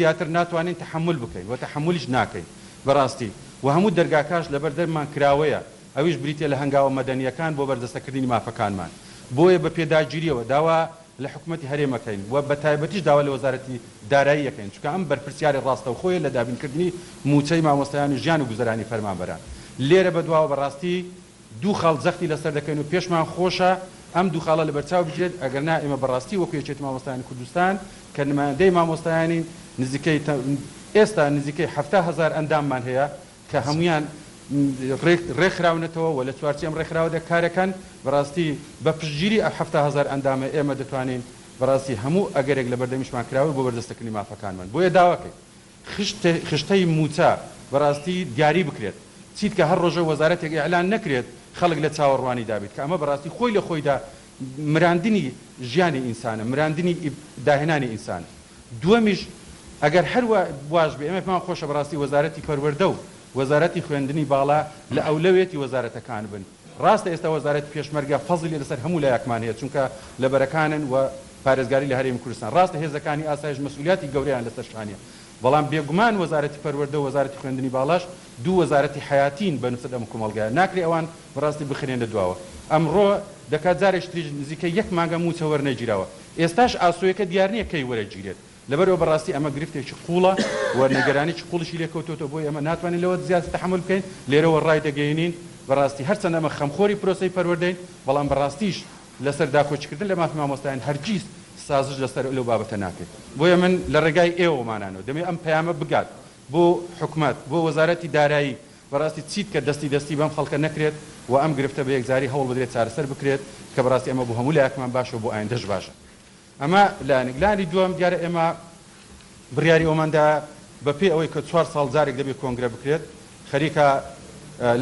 زیاتر ناتوانین تحمل بکەین و تحملیش ناکەین بەڕاستی و هەموو دەرگاکاش لەبەر دەرمان کراوەیە ئەویش بریتە لە هەنگاوە مەدەنیەکان بۆ بەردەستەکردنی مافەکانمان بۆیە بە پێداگیریەوە داوا لە حکوومەتی هەرێمەکەین و بە تایبەتیش داوا لە وەزارەتی دارایی یەکەین چونکە ئەم بەرپرسیاری ڕاستەوخۆیە لە دابینکردنی موچەی مامۆستایان و ژیان و گوزەرانی فەرمانبەران لێرە بەدواوە بەڕاستی دوو خاڵ جەختی لەسەر دەکەین و پێشمان خۆشە ئەم دوو خاڵە لەبەرچاو بگرێت ئەگەرنا ئێمە بەڕاستی وەکو یەکێتی مامۆستایانی کوردستان کە نمایەندەی مامۆستایانی نزیکەی ئێستا نزیکەی 7,000 ئەنداممان هەیە کە هەمویان ڕێکخراونەتەوە و لە چوارچێ ئەم ڕێکخراوەدا کارەکەن بەڕاستی بە پشتگیری 7,000 ئەندامە ئێمە دەتوانین بەڕاستی هەموو ئەگەرێک لە بەردەمیشمان کراوە بۆ بەردەستەکردنی مافەکانمان بۆیە داواکەین خشتەی موچە بەڕاستی دیاری بکرێت چیت کە هەر ڕۆژە وەزارەتێک ئیعلان نەکرێت خەڵک لە چاوەڕوانی دابێت کە ئەمە بەڕاستی خۆی لە خۆیدا مراندنی ژیانی ئینسانە مراندنی داهێنانی ئینسان دووەمیش ئەگەر هەروە واش بێ ئێمە پێمان خۆشە بەڕاستی وەزارەتی پەروەردە و وەزارەتی خوێندنی باڵا لە ئەولەوێتی وەزارەتەکان بن ڕاستە ئێستا وەزارەتی پێشمەرگە فەزلی لەسەر هەموو لایەکمان هەیە چونکە لە بەرەکانن و پارێزگاری لە هەرێمی کوردستان ڕاستە هێزەکانی ئاسایش مەسئولیەتی گەورەیان لەسەر شانیە بەڵام بێگومان وەزارەتی پەروەردە و وەزارەتی خوێندنی باڵاش دوو وەزارەتی حیاتین بە نووسەر ئەم کۆمەڵگایە ناکرێ ئەوان بەڕاستی بخرێنە دواوە ئەمڕۆ دەکات جارێک تریش نزیکەی یەک مانگە موچە وەرنەگیراوە ئێستاش ئاسۆیەکە دیار نییە کەی وەرەگیرێت لەبەرەوە بەڕاستی ئەمە گرفتێکی قوڵە و نێگەرانێکی قوڵشی لێکەوتۆتە بۆی ئەمە ناتوانین لەوە زیاتر تەحمل بکەین لێرەوە ڕای دەگەێنین بەڕاستی هەرچەندە ئەمە خەمخۆری پرۆسەی پەروەردەین بەڵام بەڕاستیش لەسەر داخۆچکردن لە مافی مامۆستایان هەرگیز سازش لەسەر لەو بابەتە ناکرێت بۆیە من لە ڕێگای ئێوەمانانەوە دەمێ ئەم پەیامە بگات بۆ حکومەت بۆ وەزارەتی دارایی بەڕاستی چیت کە دەستی بەم خەڵکە نەکرێت و ئەم گرفتە بە یەکجاری هەوڵ بدرێت چارەسەر بکرێت کە بەڕاستی ئەمە بۆ هەموو لایەکمان باشە و بۆ ئایندەش باشە ئەمە لانی دووەم دیارە ئێمە بڕیاری ئەوماندا بەپێ ئەوەی کە 4 ساڵ جارێک دەبێت کۆنگرە بکرێت خەریکە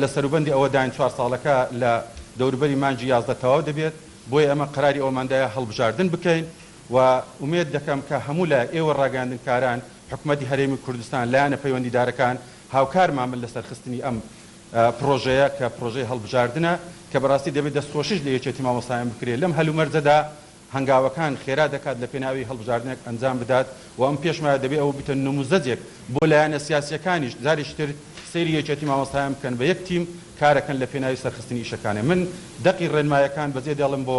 لە سەروبەندی ئەوە داین 4 ساڵەکە لە دەوروبەری مانجی 11 تەواو دەبێت بۆیە ئەمە قەراری ئەوماندایە هەڵبژاردن بکەین و ئومێد دەکەم کە هەموو لە ئێوە ڕاگەاندنکاران حکوومەتی هەرێمی کوردستان لایەنە پەیوەندیدارەکان هاوکارمان من لەسەر خستنی ئەم پرۆژەیە کە پرۆژەی هەڵبژاردنە کە بەڕاستی دەبێت دەستخۆشیش لە یەکێتی مامۆستایان بکرێت لەم هەلومەرجەدا هەنگاوەکان خێرا دەکات لە پێناوی هەڵبژاردنێک ئەنجام بدات و ئەم پێشمایە دەبێت ئەوە بتە نموزەجێک بۆ لایەنە سیاسیەکانیش جاریشتر سەیری یەکێتی مامۆستایان بکەن بە یەک تیم کارەکەن لە پێناوی سەرخستنی ئیشەکانە من دەقی ڕێنمایەکان بەجێ دێڵم بۆ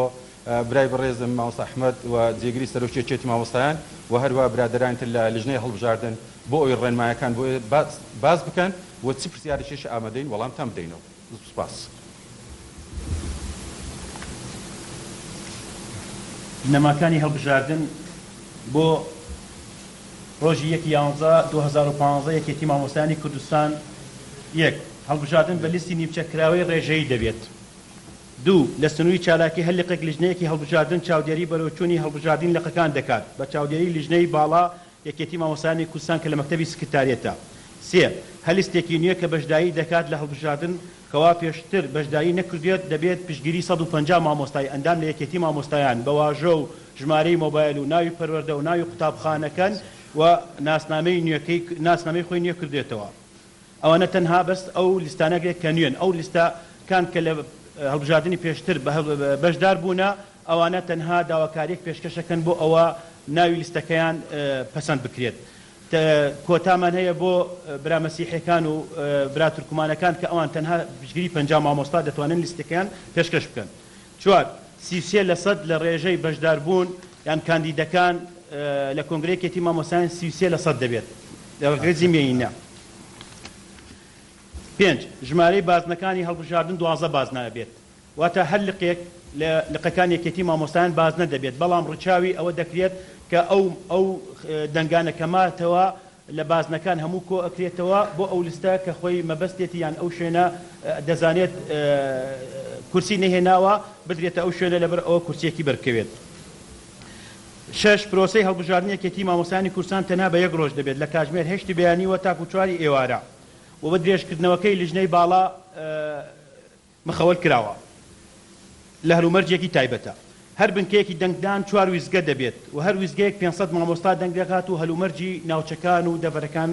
برای بەڕێزم مامۆستا ئەحمەد و جێگیری سەرۆکی یەکێتی مامۆستایان و هەروە برادەرانتر لە لیژنەی هەڵبژاردن بۆ ئەوی ڕێنمایەکان بۆ باز بکەن و چ پرسیارێکیش ئامادەین وەڵامتان بدەینەوە سوپاس نەماکانی هەڵبژاردن بۆ ڕۆژی 1/11/2015 یەکێتی مامۆستایانی کوردستان یەک هەڵبژاردن بە لیستی نیمچەکراوەی ڕێژەیی دەبێت دوو لە سنووری چالاکی هەلقێک لیژنەیەکی هەڵبژاردن چاودێری بەرەوچوونی هەڵبژاردن لەقەکان دەکات بە چاودێری لیژنەی باڵا یەکێتی مامۆستایانی کوردستان کە لە مەکتەبی سکرتاریەتە سێ هەلیستێکی نوێ کە بەشداری دەکات لە هەڵبژاردن کەوا پێشتر بەشداری نەکردێت دەبێت پشتگیری 150 مامۆستای ئەندام لە یەکێتی مامۆستایان بە واژە و ژمارەی مۆبایل و ناوی پەروەردە و ناوی قوتابخانەکان و ناسنامەی خۆی نوێ کردێتەوە ئەوانە تەنها بەس ئەو لیستانەگرێت کە نوێن ئەو لیستەکان کە لە هەڵبژاردننی پێشتر بەشدار بوونە ئەوانە تەنها داواکاریەک پێشکەشەکەن بۆ ئەوە ناوی لیستەکەیان پەسەند بکرێت کۆتامان هەیە بۆ برا مەسیحیەکان و برا تورکمانەکان کە ئەوان تەنها پشتگیری 50 مامۆستا دەتوانن لیستەکەیان پێشکەش بکەن 4 33% لە ڕێژەی بەشداربوون یان کاندیدەکان لە کۆنگرەیەکێتی مامۆستایان 33% دەبێت لە ڕێزی مێینە 5 ژمارەی بازنەکانی هەڵبژاردن 12 بازنە بێت واتە هەر لقێک لە لقەکان یەکێتی مامۆستایان بازنە دەبێت بەڵام ڕووچاوی ئەوە دەکرێت کە ئەو دەنگانە کەماتەوە لە بازنەکان هەموو کۆ ئەکرێتەوە بۆ ئەو لیستە کە خۆی مەبەستێتی یان ئەو شوێنە دەزانێت کورسی نەهێناوە بدرێتە ئەو شوێنە لەبەر ئەوە کورسیەکی بەرکەوێت 6 پرۆسەی هەڵبژاردننی یەکێتی مامۆستایانی کوردستان تەنها بە یەک ڕۆژ دەبێت لە کاتژمێر 8 بەیانیوە تاکو 4 ئێوارە و بە درێژکردنەوەکەی لیژنەی باڵا مخەوەل کراوە لە هەلومەرجێکی تایبەتە هەر بنکەیەکی دەنگدان 4 ویزگە دەبێت و هەر ویزگەیەک 500 مامۆستا دەنگ دەکات و هەلومەرجی ناوچەکان و دەڤەرەکان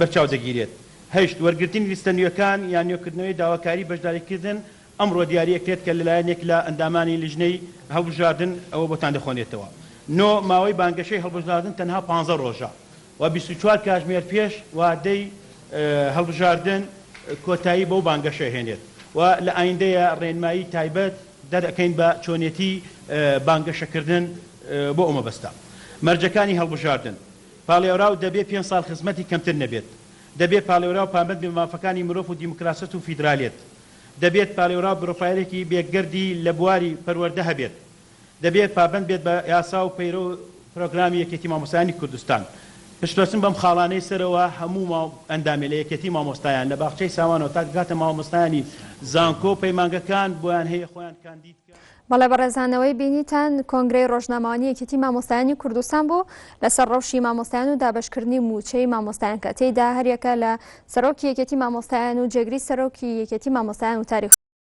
بەرچاو دەگیرێت 8 وەرگرتنی لیستە نوێەکان یان نوێکردنەوەی داواکاری بەشداریکردن ئەمڕۆ دیاریەکرێت کە لەلایەنێک لە ئەندامانی لیژنەی هەڵبژاردن ئەوە بۆتان دەخۆنێتەوە 9 ماوەی بانگەشەی هەڵبژاردن تەنها 15 ڕۆژە و 24 کاتژمێر پێش وادەی هەڵبژاردن کۆتایی بەو بانگەشە هێنێت و لە ئایندەیە ڕێنمایی تایبەت دەرەکەین بە چۆنیەتی بانگەشەکردن بۆ ئەمە بەستە. مەرجەکانی هەڵبژاردن پاڵێوراو دەبێت 5 ساڵ خزمەتی کەمتر نەبێت، دەبێت پاڵێوراو پابەند بە مافەکانی مرۆڤ و دیموکراست و فیدرالیت، دەبێت پاڵێوراو بڕۆفایلێکی بێگەردی لە بواری پەروەردە هەبێت، دەبێت پابەند بێت بە یاسا و پەیرۆ پرۆگرامی یەکێتی مامۆستایانی کوردستان. پشتۆچن بەم خاڵانەی سەرەوە هەموو ئەندامێ لە یەکێتی مامۆستایان لە باخچەی ساوانەوە تا گاتە مامۆستایانی زانکۆ پەیمانگەکان بۆیان هەیە خۆیان کاندید. بەڵێ بەڕێزانەوەی بینیتان کۆنگرەی ڕۆژنامەوانی یەکێتی مامۆستایانی کوردستان بوو لەسەر ڕەوشی مامۆستایان و دابەشکردنی موچەی مامۆستایان کە تێیدا هەریەکە لە سەرۆکی یەکێتی مامۆستایان و جێگری سەرۆکی یەکێتی مامۆستایان و تاریخ